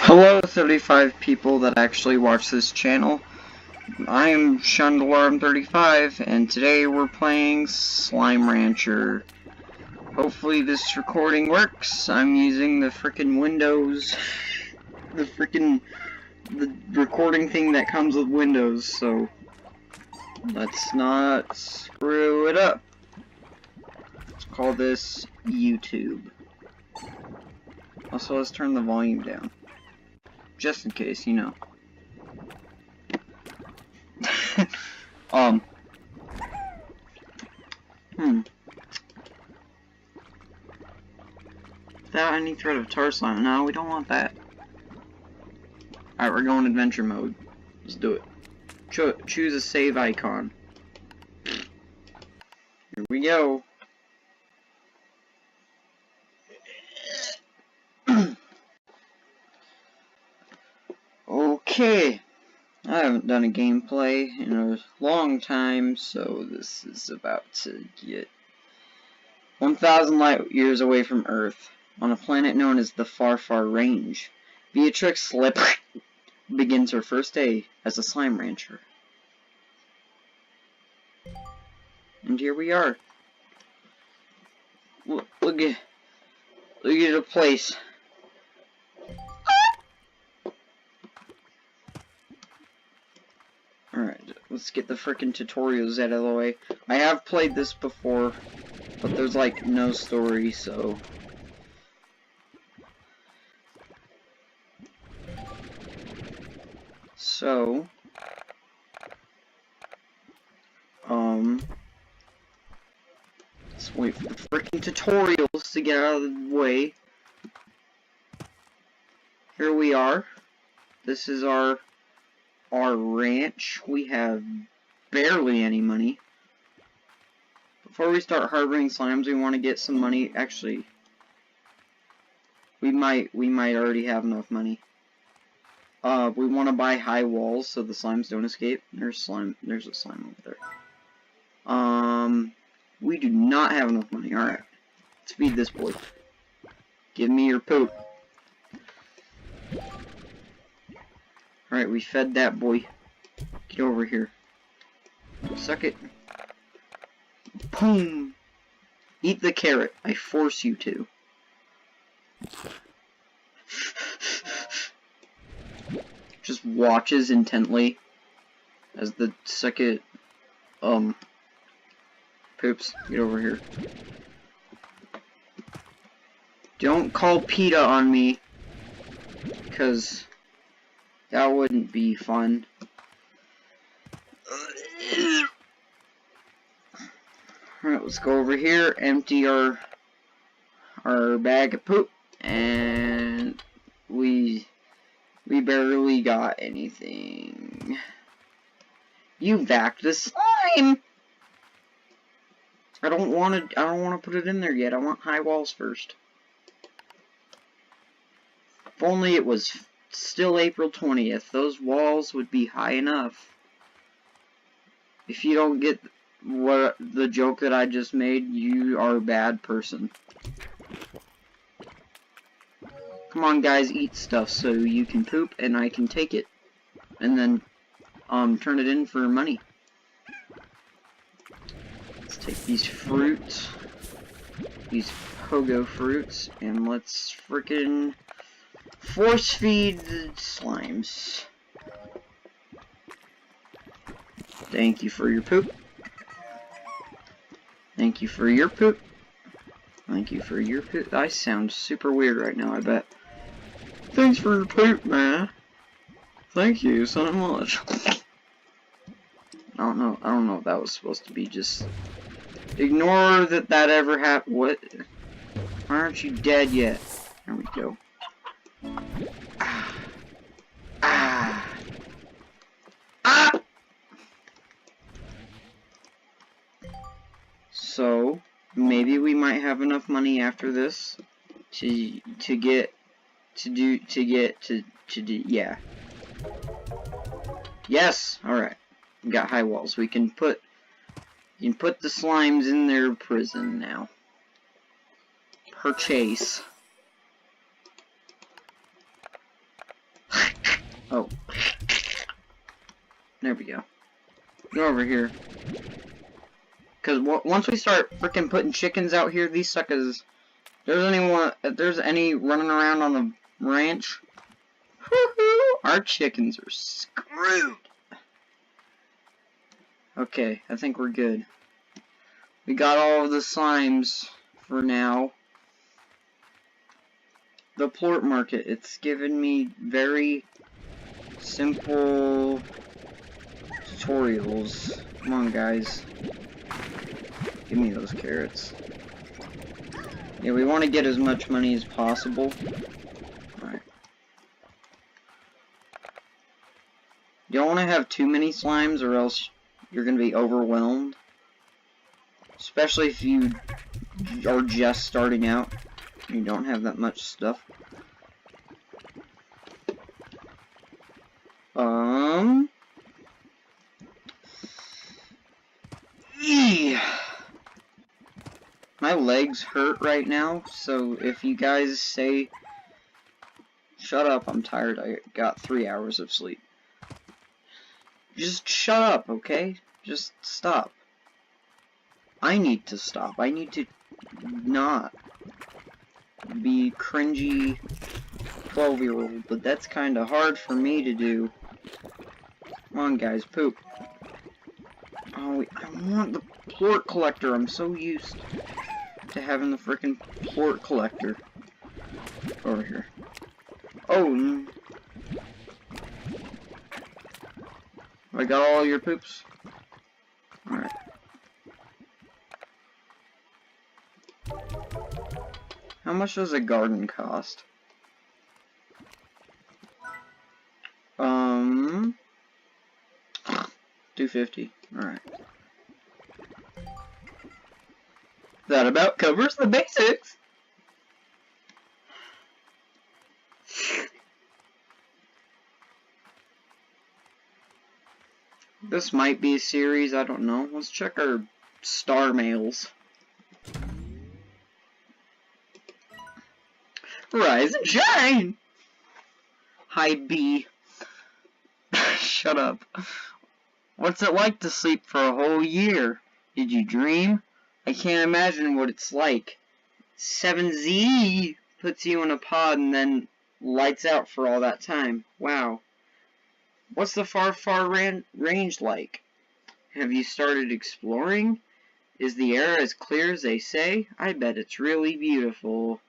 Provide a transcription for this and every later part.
Hello 35 people that actually watch this channel. I am Shundalarm35 and today we're playing Slime Rancher. Hopefully this recording works. I'm using the frickin' Windows, the recording thing that comes with Windows, so let's not screw it up. Let's call this YouTube. Also, let's turn the volume down. Just in case, you know. Without any threat of tar slime. No, we don't want that. Alright, we're going adventure mode. Let's do it. Choose a save icon. Here we go. Okay. I haven't done a gameplay in a long time, so this is about to get 1,000 light years away from Earth, on a planet known as the Far Far Range. Beatrix Slip begins her first day as a slime rancher. And here we are. Look at the place. Alright, let's get the frickin' tutorials out of the way. I have played this before, but there's like no story, so... let's wait for the frickin' tutorials to get out of the way. Here we are. This is our ranch. We have barely any money. Before we start harboring slimes, we want to get some money. Actually, we might already have enough money. We want to buy high walls so the slimes don't escape. There's a slime over there. We do not have enough money. Alright. Let's feed this boy. Give me your poop. Alright, we fed that boy. Get over here. Suck it. Boom! Eat the carrot. I force you to. Just watches intently as the second, poops. Get over here. Don't call PETA on me, because that wouldn't be fun. Alright, let's go over here, empty our bag of poop, and we barely got anything. You vac the slime! I don't wanna put it in there yet. I want high walls first. If only it was still April 20th, those walls would be high enough. If you don't get the joke that I just made, you are a bad person. Come on, guys, eat stuff so you can poop and I can take it. And then, turn it in for money. Let's take these fruits, these pogo fruits, and let's frickin' force feed the slimes. Thank you for your poop. Thank you for your poop. Thank you for your poop. I sound super weird right now, I bet. Thanks for your poop, man. Thank you so much. I don't know if that was supposed to be just... Ignore that ever happened. What? Why aren't you dead yet? There we go. So, maybe we might have enough money after this to do, yeah. Yes! Alright. We got high walls. We can put the slimes in their prison now. Purchase. Oh. There we go. Go over here. Because once we start freaking putting chickens out here, these suckers... If there's any running around on the ranch, our chickens are screwed. Okay, I think we're good. We got all of the slimes for now. The plort market, it's given me very simple tutorials. Come on, guys. Give me those carrots. Yeah, we want to get as much money as possible. Alright. You don't want to have too many slimes or else you're going to be overwhelmed. Especially if you are just starting out. You don't have that much stuff. My legs hurt right now, so if you guys say, shut up, I'm tired, I got 3 hours of sleep. Just shut up, okay? Just stop. I need to stop. I need to not be cringy 12-year-old, but that's kinda hard for me to do. Come on, guys, poop. Oh, I want the plort collector. I'm so used to having the frickin' plort collector. Over here. Oh! I got all your poops? Alright. How much does a garden cost? $2.50. Alright. That about covers the basics. This might be a series, I don't know. Let's check our star mails. Rise and shine! Hi, B. Shut up. What's it like to sleep for a whole year? Did you dream? I can't imagine what it's like. 7Z puts you in a pod and then lights out for all that time. Wow. What's the far range like? Have you started exploring? Is the air as clear as they say? I bet it's really beautiful.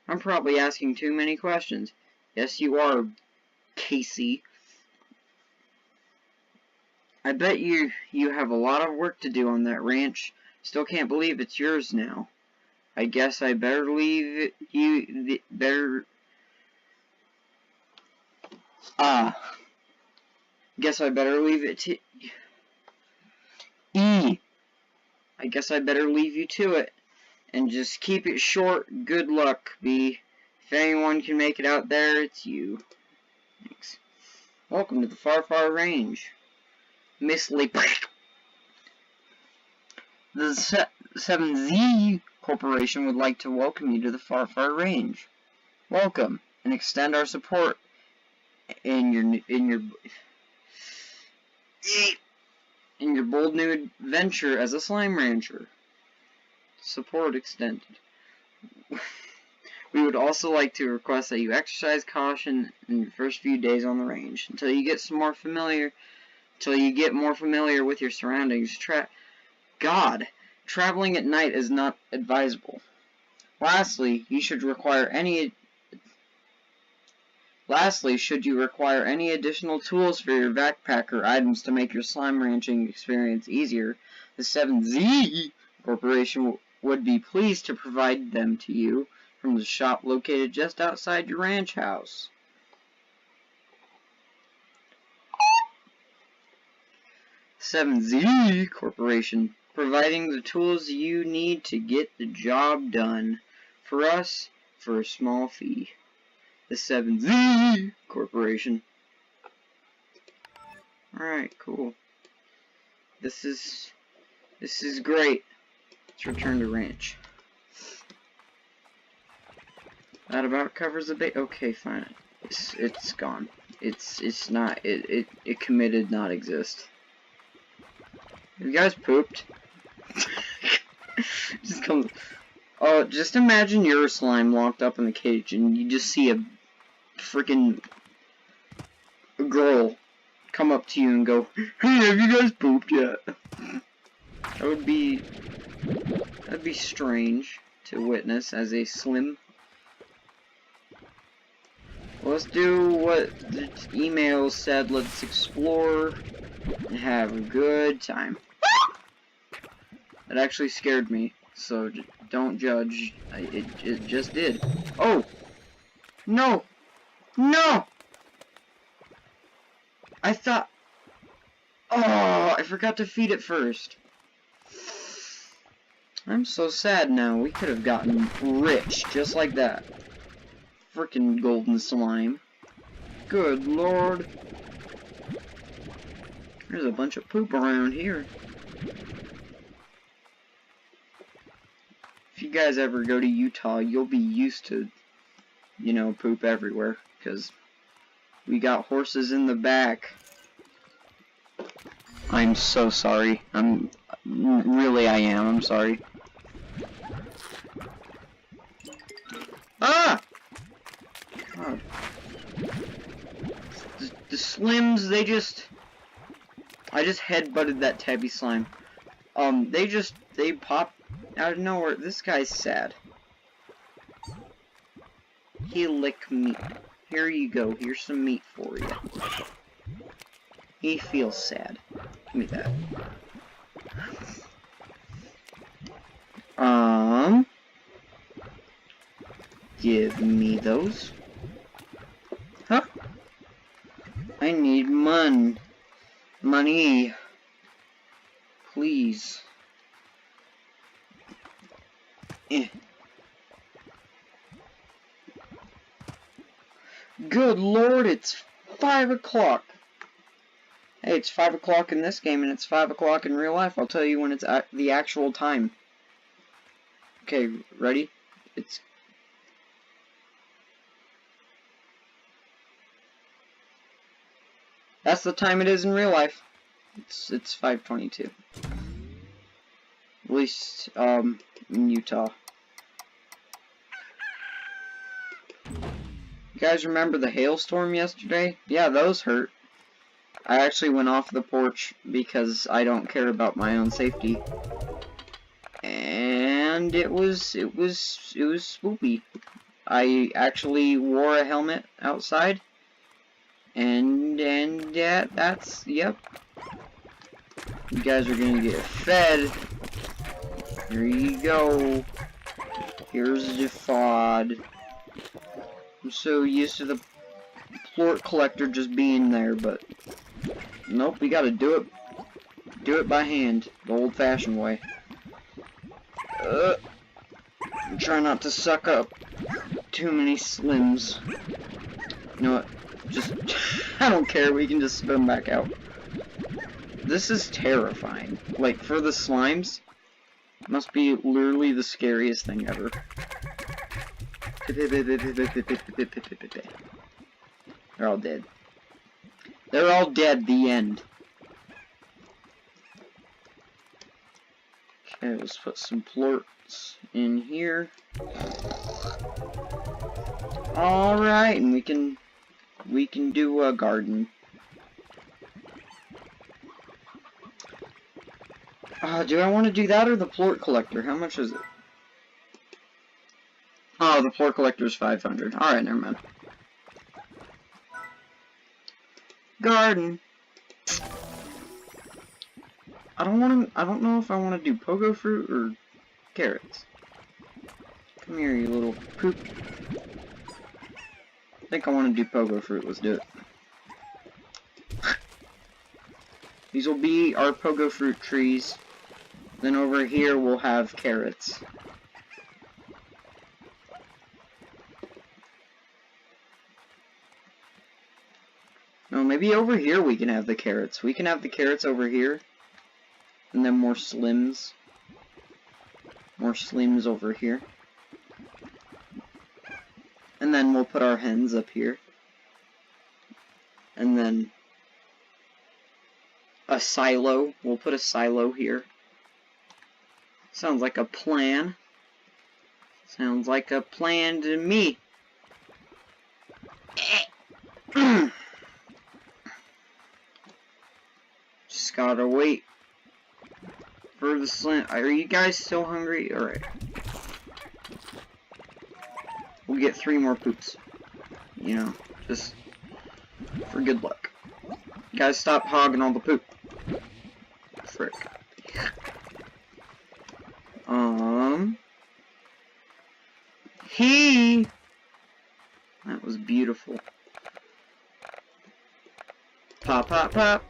I'm probably asking too many questions. Yes, you are, Casey. I bet you have a lot of work to do on that ranch. Still can't believe it's yours now. I guess I better leave you Guess I better leave it to I guess I better leave you to it. And just keep it short. Good luck, B. If anyone can make it out there, it's you. Thanks. Welcome to the far, far range. Miss Lee. The 7Z Corporation would like to welcome you to the far, far range. Welcome, and extend our support in your bold new adventure as a slime rancher. Support extended. We would also like to request that you exercise caution in your first few days on the range until you get more familiar with your surroundings. Traveling at night is not advisable. Lastly, should you require any additional tools for your backpack or items to make your slime ranching experience easier, the 7Z Corporation would be pleased to provide them to you from the shop located just outside your ranch house. "7Z Corporation, providing the tools you need to get the job done. For us, for a small fee. The 7Z Corporation." Alright, cool. This is great. Let's return to ranch. That about covers the bait. Okay, fine. It's gone. It's not. It committed not exist. Have you guys pooped? Just come. Oh, just imagine your slime locked up in the cage, and you just see a freaking girl come up to you and go, "Hey, have you guys pooped yet?" That'd be strange to witness as a slim. Let's do what the email said. Let's explore and have a good time. That actually scared me, so don't judge. It just did. Oh! No! No! I thought... Oh, I forgot to feed it first. I'm so sad now. We could have gotten rich just like that. Frickin' golden slime. Good lord. There's a bunch of poop around here. If you guys ever go to Utah, you'll be used to, you know, poop everywhere. Because we got horses in the back. I'm so sorry. Really, I am. I'm sorry. Ah! God. The slims, I just headbutted that tabby slime. They pop out of nowhere. This guy's sad. He licked me. Here you go. Here's some meat for you. He feels sad. Give me that. Give me those. Huh? I need money. Please. Good lord, it's 5 o'clock. Hey, it's 5 o'clock in this game, and it's 5 o'clock in real life. I'll tell you when it's the actual time. Okay, ready? That's the time it is in real life. It's 5:22. At least, in Utah. You guys remember the hailstorm yesterday? Yeah, those hurt. I actually went off the porch because I don't care about my own safety. And it was spoopy. I actually wore a helmet outside. And yeah, that's, yep. You guys are gonna get fed. Here you go. Here's the FOD. I'm so used to the plort collector just being there, but nope, we gotta do it by hand, the old-fashioned way. Try not to suck up too many slims. You know what? Just, I don't care, we can just spit them back out. This is terrifying. Like, for the slimes, it must be literally the scariest thing ever. They're all dead. They're all dead, the end. Okay, let's put some plorts in here. Alright, and we can do a garden. Do I want to do that or the plort collector? How much is it? Oh, the plort collector is 500. Alright, never mind. Garden. I don't know if I want to do pogo fruit or carrots. Come here, you little poop. I think I want to do pogo fruit. Let's do it. These will be our pogo fruit trees. Then over here we'll have carrots. No, maybe over here we can have the carrots. We can have the carrots over here. And then more slims. More slims over here. And then we'll put our hens up here. and then a silo. We'll put a silo here. Sounds like a plan. Sounds like a plan to me. Just gotta wait for the slim. Are you guys still hungry? Alright. We'll get 3 more poops. You know, just for good luck. You guys stop hogging all the poop. Frick. That was beautiful. Pop, pop, pop.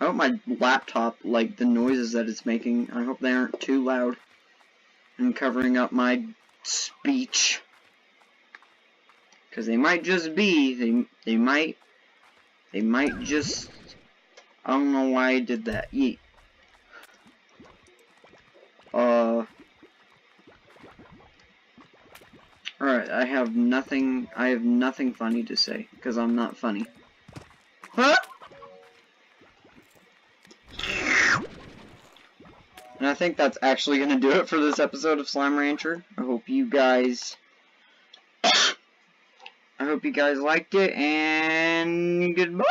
I hope my laptop, like the noises that it's making, I hope they aren't too loud and covering up my speech. Because they might just be, they might just, I don't know why I did that. Yeet. Alright, I have nothing funny to say, because I'm not funny. Huh? And I think that's actually going to do it for this episode of Slime Rancher. I hope you guys liked it, and goodbye!